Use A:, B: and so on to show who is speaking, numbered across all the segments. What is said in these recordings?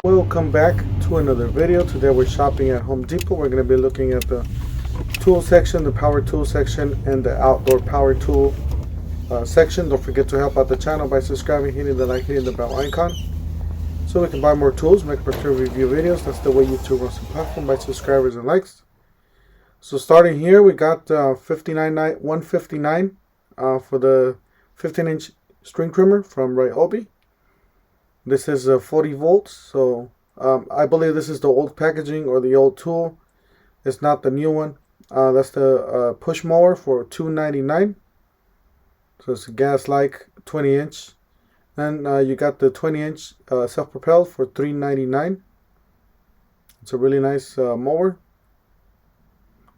A: Welcome back to another video. Today we're shopping at Home Depot. We're going to be looking at the tool section, the power tool section, and the outdoor power tool section. Don't forget to help out the channel by subscribing, hitting the like, hitting the bell icon, so we can buy more tools, make better review videos. That's the way YouTube runs the platform, by subscribers and likes. So starting here, we got $159 for the 15-inch string trimmer from Joby. This is 40 volts, so I believe this is the old packaging or the old tool. It's not the new one. That's the push mower for $299. So it's a gas-like 20-inch. And you got the 20-inch self-propelled for $399. It's a really nice mower.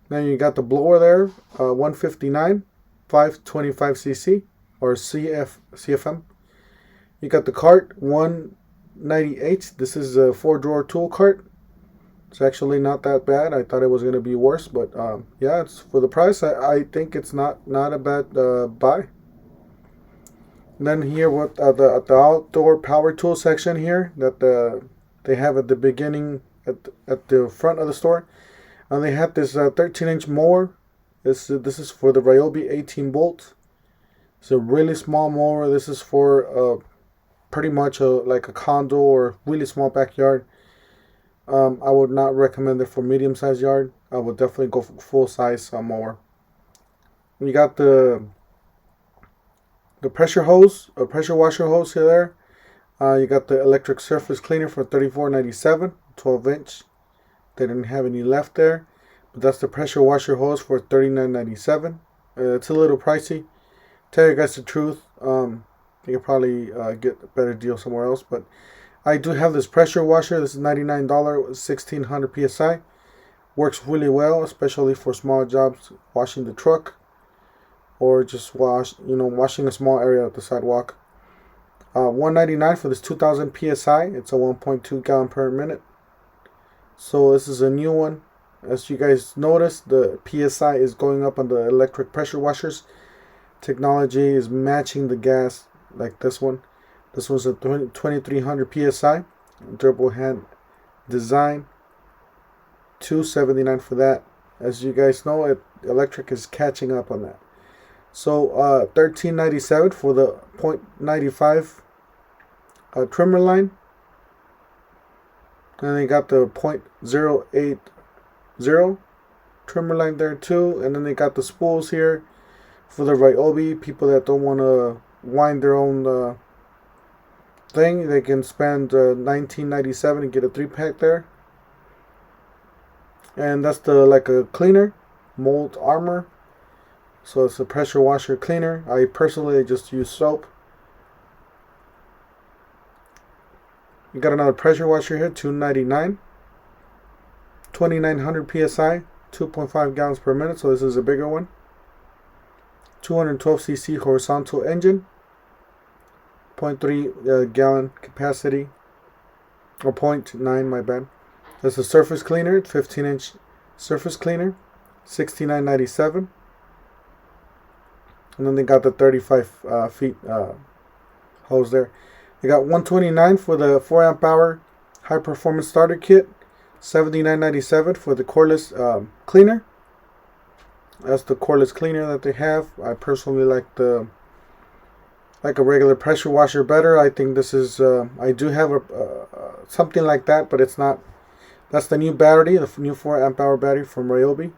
A: Then you got the blower there, $159, 525cc or CFM. You got the cart, $198. This is a 4-drawer tool cart. It's actually not that bad. I thought it was going to be worse, but yeah, it's for the price. I think it's not a bad buy. And then here, what at the outdoor power tool section here that they have at the beginning at the front of the store, and they have this 13-inch mower. This is for the Joby 18 volt. It's a really small mower. This is for pretty much like a condo or really small backyard. I would not recommend it for medium-sized yard. I would definitely go for full-size mower. You got the pressure hose, a pressure washer hose here. You got the electric surface cleaner for $34.97, 12-inch. They didn't have any left there, but that's the pressure washer hose for $39.97. It's a little pricey. Tell you guys the truth. You could probably get a better deal somewhere else, but I do have this pressure washer. This is $99, 1600 psi. Works really well, especially for small jobs, washing the truck, or just washing a small area of the sidewalk. $199 for this 2000 psi. It's a 1.2 gallon per minute. So this is a new one. As you guys notice, the psi is going up on the electric pressure washers. Technology is matching the gas. Like this one. This one's a 2300 psi. Durable hand design. $279 for that. As you guys know, electric is catching up on that. So $13.97 for the 0.95 trimmer line. And they got the 0.080 trimmer line there too. And then they got the spools here for the Joby. People that don't want to wind their own thing, they can spend $19.97 and get a 3-pack there. And that's like a cleaner, mold armor. So it's a pressure washer cleaner. I personally just use soap. You got another pressure washer here, $299, 2900 psi, 2.5 gallons per minute. So this is a bigger one. 212cc horizontal engine, 0.3 gallon capacity, or 0.9, my bad. That's a surface cleaner, 15-inch surface cleaner, $69.97. And then they got the 35 feet hose there. They got $129 for the 4-amp hour high performance starter kit, $79.97 for the cordless cleaner. That's the cordless cleaner that they have. I personally like a regular pressure washer better. I think this is I do have something like that, but it's not. That's the new battery, the new 4-amp hour battery from Joby.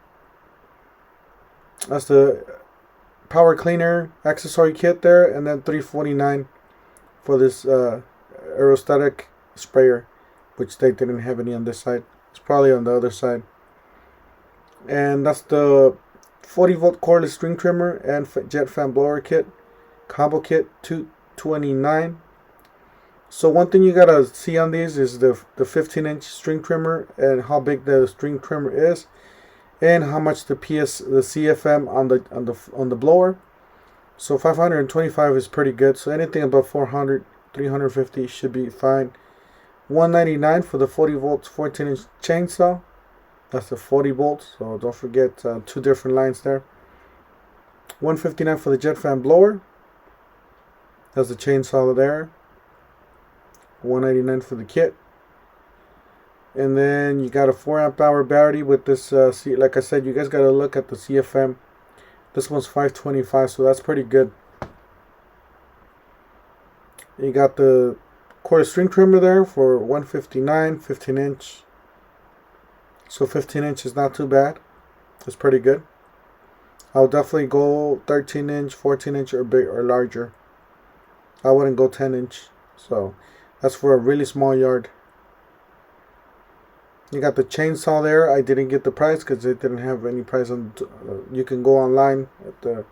A: That's the power cleaner accessory kit there, and then $349 for this aerostatic sprayer, which they didn't have any on this side. It's probably on the other side. And that's the 40 volt cordless string trimmer and jet fan blower kit, combo kit, $229. So one thing you gotta see on these is the 15-inch string trimmer and how big the string trimmer is, and how much the CFM on the blower. So 525 is pretty good. So anything above 400, 350 should be fine. $199 for the 40 volts 14-inch chainsaw. That's the 40 volts, so don't forget 2 different lines there. $159 for the jet fan blower. That's the chainsaw there. $199 for the kit. And then you got a 4 amp hour battery with this. Like I said, you guys got to look at the CFM. This one's 525, so that's pretty good. You got the quarter string trimmer there for $159, 15 inch. So 15 inch is not too bad. It's pretty good. I'll definitely go 13 inch, 14 inch, or big or larger. I wouldn't go 10 inch. So that's for a really small yard. You got the chainsaw there. I didn't get the price because it didn't have any price on. You can go online at the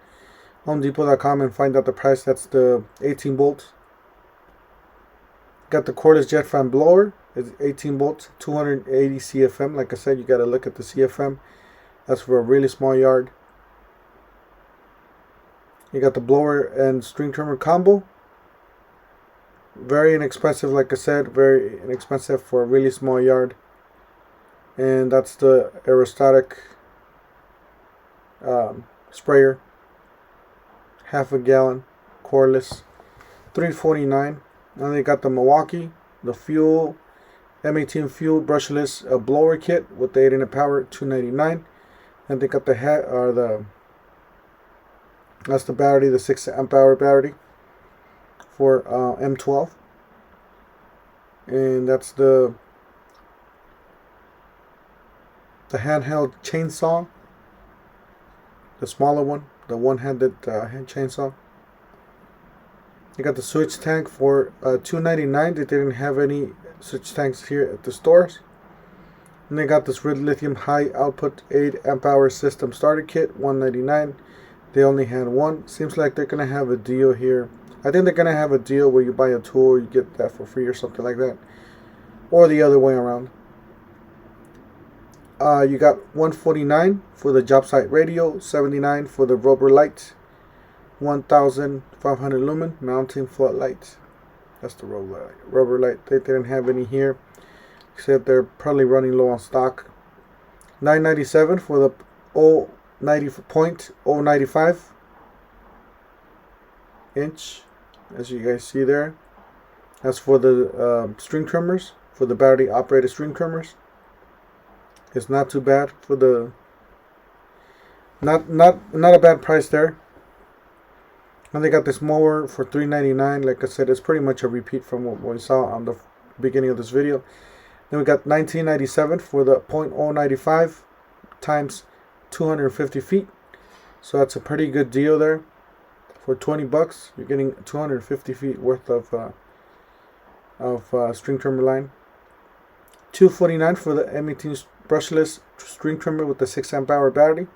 A: HomeDepot.com and find out the price. That's the 18 volts. Got the cordless jet fan blower. It's 18 volts, 280 CFM. Like I said, you got to look at the CFM. That's for a really small yard. You got the blower and string trimmer combo. Very inexpensive, like I said, very inexpensive for a really small yard. And that's the aerostatic sprayer, half a gallon, cordless, $349. And they got the Milwaukee, the fuel, M18 fuel brushless blower kit with the 8 amp power, $299. And they got the that's the battery, the 6 amp hour battery for M12. And that's the handheld chainsaw, the smaller one, the one-handed hand chainsaw. You got the switch tank for $299. They didn't have any switch tanks here at the stores. And they got this red lithium high output 8 amp hour system starter kit, $199. They only had one. Seems like they're gonna have a deal here. I think they're gonna have a deal where you buy a tool, you get that for free or something like that, or the other way around. You got $149 for the job site radio, $79 for the rubber light, 1,500 lumen mounting floodlight. That's the rubber light. They didn't have any here, except they're probably running low on stock. $997 for the 0.095 inch, as you guys see there. That's for the string trimmers, for the battery operated string trimmers. It's not too bad for the not a bad price there. And they got this mower for $399. Like I said, it's pretty much a repeat from what we saw on the beginning of this video. Then we got $19.97 for the 0.095 times 250 feet. So that's a pretty good deal there. For $20, you're getting 250 feet worth of string trimmer line. $249 for the M18 brushless string trimmer with the 6 amp hour battery.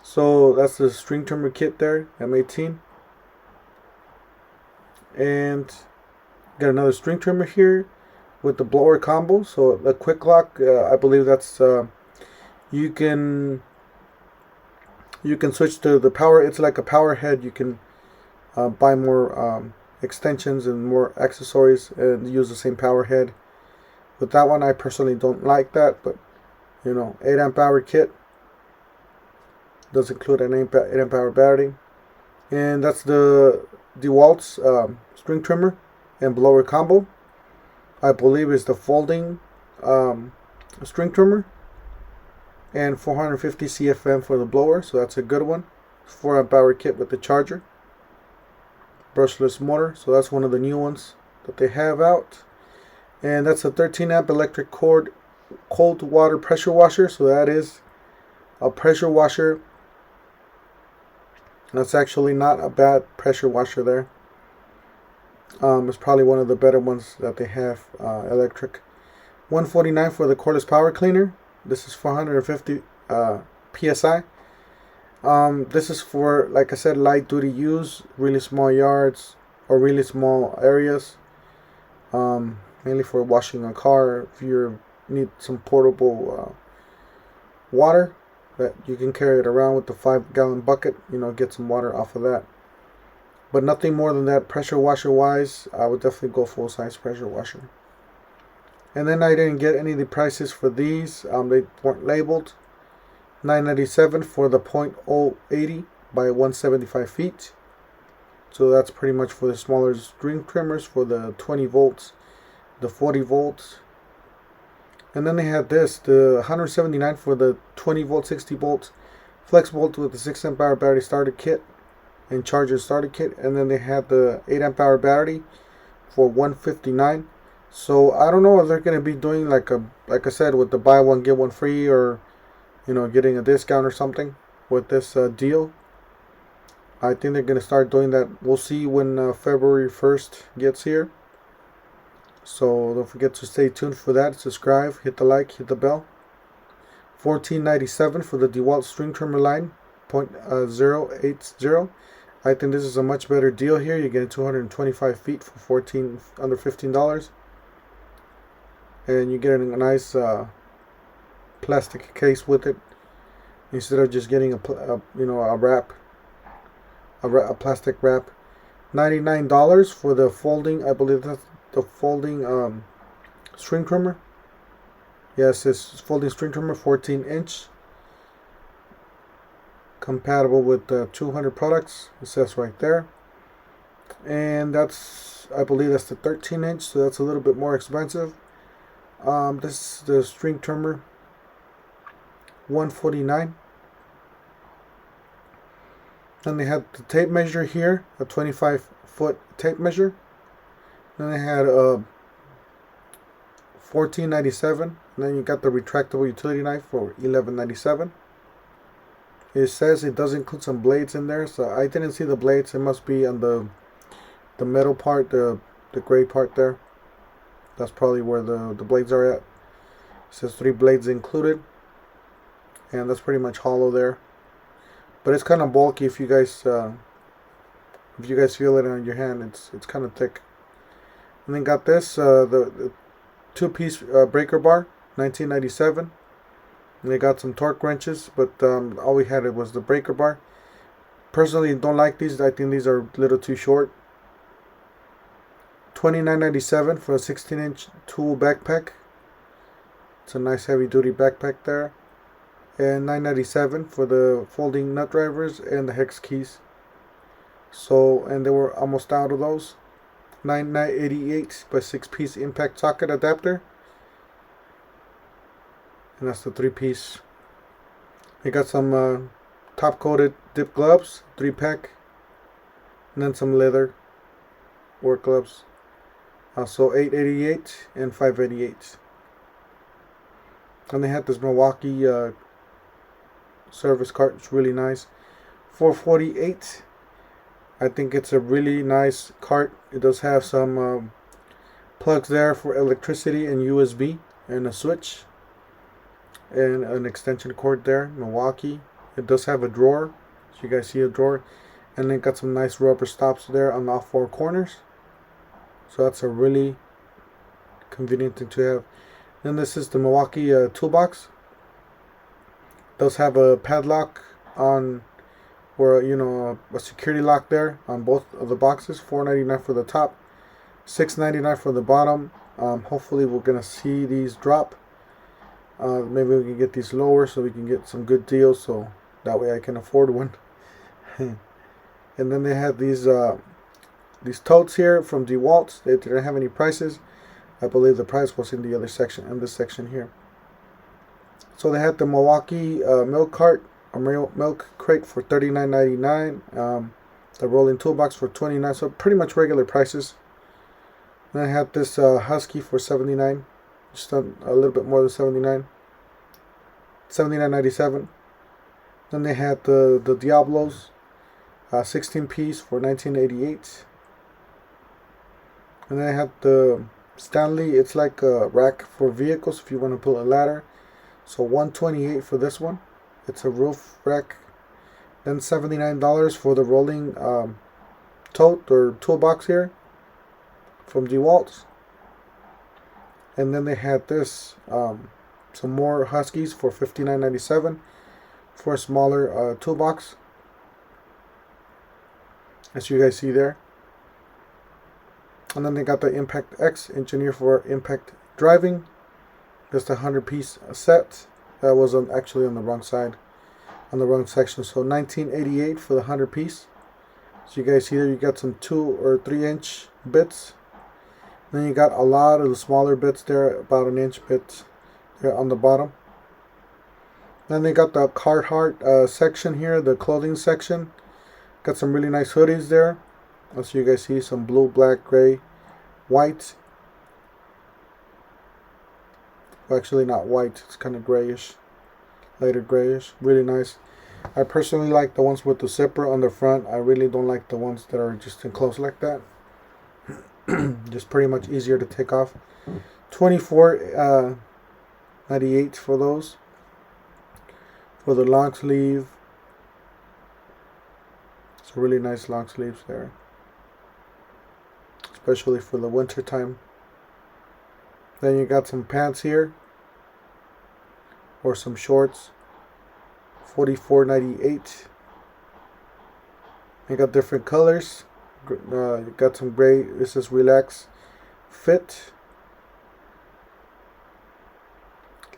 A: So that's the string trimmer kit there, M18. And got another string trimmer here with the blower combo. So the quick lock, I believe that's you can switch to the power. It's like a power head. You can buy more extensions and more accessories and use the same power head. With that one, I personally don't like that, but you know, 8 amp hour kit does include an 8 amp hour battery. And that's the DeWalt's string trimmer and blower combo. I believe is the folding string trimmer, and 450 CFM for the blower, so that's a good one. 4 amp hour kit with the charger, brushless motor, so that's one of the new ones that they have out. And that's a 13 amp electric cord cold water pressure washer, so that is a pressure washer. That's actually not a bad pressure washer there. It's probably one of the better ones that they have, electric. $149 for the cordless power cleaner. This is 450 psi. This is for, like I said, light duty use, really small yards or really small areas. Mainly for washing a car. If you need some portable water, that you can carry it around with the 5-gallon bucket, you know, get some water off of that. But nothing more than that. Pressure washer wise, I would definitely go full size pressure washer. And then I didn't get any of the prices for these. They weren't labeled. $9.97 for the 0.080 by 175 feet. So that's pretty much for the smaller string trimmers for the 20 volts the 40 volts. And then they had this, the 179 for the 20 volt, 60 volts flex volt with the 6 amp hour battery starter kit and charger starter kit. And then they had the 8 amp hour battery for 159. So I don't know if they're gonna be doing like I said, with the buy one get one free, or getting a discount or something with this deal. I think they're gonna start doing that. We'll see when February 1st gets here. So don't forget to stay tuned for that. Subscribe, hit the like, hit the bell. $14.97 for the DeWalt string trimmer line, 0.080. I think this is a much better deal here. You're getting 225 feet for under $15, and you're getting a nice plastic case with it instead of just getting a plastic wrap. $99 for the folding. I believe that's the folding string trimmer. Yes, it's folding string trimmer, 14-inch, compatible with 200 products. It says right there. And I believe that's the 13-inch, so that's a little bit more expensive. This is the string trimmer, $149. And they had the tape measure here, a 25-foot tape measure. Then they had $14.97. And then you got the retractable utility knife for $11.97. It says it does include some blades in there, so I didn't see the blades. It must be on the metal part, the gray part there. That's probably where the blades are at. It says 3 blades included, and that's pretty much hollow there. But it's kind of bulky. If you guys feel it on your hand, it's kind of thick. And then got this the 2-piece breaker bar, $19.97. And they got some torque wrenches, but all we had was the breaker bar. Personally, don't like these. I think these are a little too short. $29.97 for a 16-inch tool backpack. It's a nice heavy-duty backpack there. And $9.97 for the folding nut drivers and the hex keys. So, and they were almost out of those. $9.88 by 6-piece impact socket adapter. And that's the 3-piece. They got some top-coated dip gloves, 3-pack. And then some leather work gloves. So $8.88 and $5.88. And they had this Milwaukee service cart. It's really nice. $4.48. I think it's a really nice cart. It does have some plugs there for electricity and USB, and a switch and an extension cord there. Milwaukee. It does have a drawer, so you guys see a drawer, and then got some nice rubber stops there on all 4 corners. So that's a really convenient thing to have. Then this is the Milwaukee toolbox. It does have a padlock on, or a security lock there on both of the boxes. $4.99 for the top, $6.99 for the bottom. Hopefully we're gonna see these drop. Maybe we can get these lower so we can get some good deals, so that way I can afford one. And then they had these totes here from DeWalt. They didn't have any prices. I believe the price was in the other section, in this section here. So they had the Milwaukee milk cart, a milk crate for $39.99. The rolling toolbox for $29. So pretty much regular prices. Then I had this Husky for $79, just a little bit more than $79. $79.97. Then they had the Diablos, 16-piece for $19.88. And then I had the Stanley. It's like a rack for vehicles if you want to pull a ladder. So $128 for this one. It's a roof rack. Then $79 for the rolling tote or toolbox here from DeWalt. And then they had this some more Huskies for $59.97 for a smaller toolbox, as you guys see there. And then they got the Impact X, engineered for impact driving. Just a 100-piece set. That was actually on the wrong side, on the wrong section. So $19.88 for the 100-piece. So you guys see there, you got some 2 or 3-inch bits. Then you got a lot of the smaller bits there, about an inch bits there on the bottom. Then they got the Carhartt section here, the clothing section. Got some really nice hoodies there. As you guys see, some blue, black, gray, white. Well, actually not white, it's kind of grayish, lighter grayish. Really nice. I personally like the ones with the zipper on the front. I really don't like the ones that are just enclosed like that. Just pretty much easier to take off. $24.98 for those. For the long sleeve, it's a really nice long sleeves there, especially for the winter time. Then you got some pants here, or some shorts, $44.98. You got different colors. You got some gray. This is Relax Fit.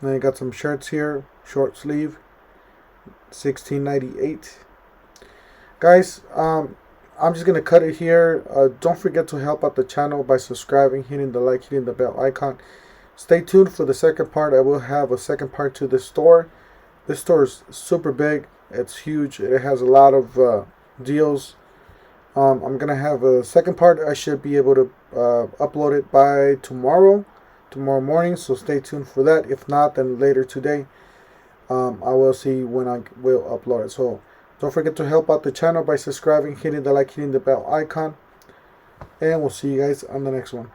A: Then you got some shirts here, short sleeve, $16.98. Guys, I'm just gonna cut it here. Don't forget to help out the channel by subscribing, hitting the like, hitting the bell icon. Stay tuned for the second part. I will have a second part to this store. This store is super big. It's huge. It has a lot of deals. I'm gonna have a second part. I should be able to upload it by tomorrow morning, so stay tuned for that. If not, then later today. I will see when I will upload it. So don't forget to help out the channel by subscribing, hitting the like, hitting the bell icon, and we'll see you guys on the next one.